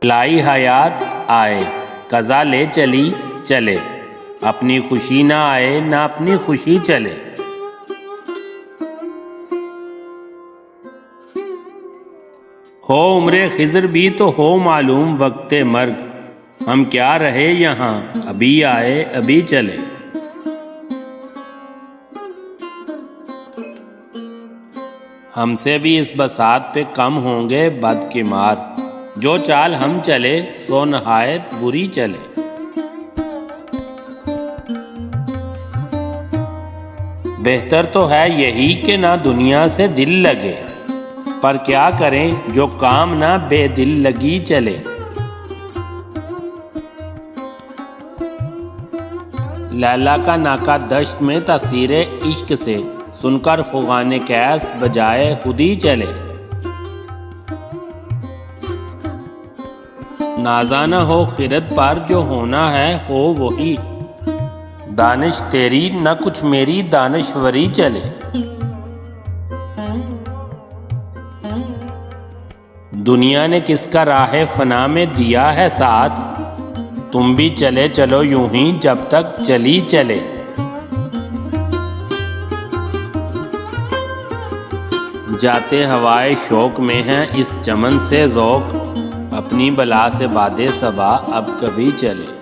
لائی حیات آئے قضا لے چلی چلے، اپنی خوشی نہ آئے نہ اپنی خوشی چلے۔ ہو عمر خضر بھی تو ہو معلوم وقت مرگ، ہم کیا رہے یہاں ابھی آئے ابھی چلے۔ ہم سے بھی اس بساط پہ کم ہوں گے بد کے مار، جو چال ہم چلے سو نہایت بری چلے۔ بہتر تو ہے یہی کہ نہ دنیا سے دل لگے، پر کیا کریں جو کام نہ بے دل لگی چلے۔ لیلا کا ناکہ دشت میں تاثیر عشق سے، سن کر فغان کیس بجائے خود ہی چلے۔ نازا نہ ہو خرد پر جو ہونا ہے ہو وہی، دانش تیری نہ کچھ میری دانشوری چلے۔ دنیا نے کس کا راہ فنا میں دیا ہے ساتھ، تم بھی چلے چلو یوں ہی جب تک چلی چلے۔ جاتے ہوائے شوق میں ہیں اس چمن سے ذوق، اپنی بلا سے باد صبا اب کبھی چلے۔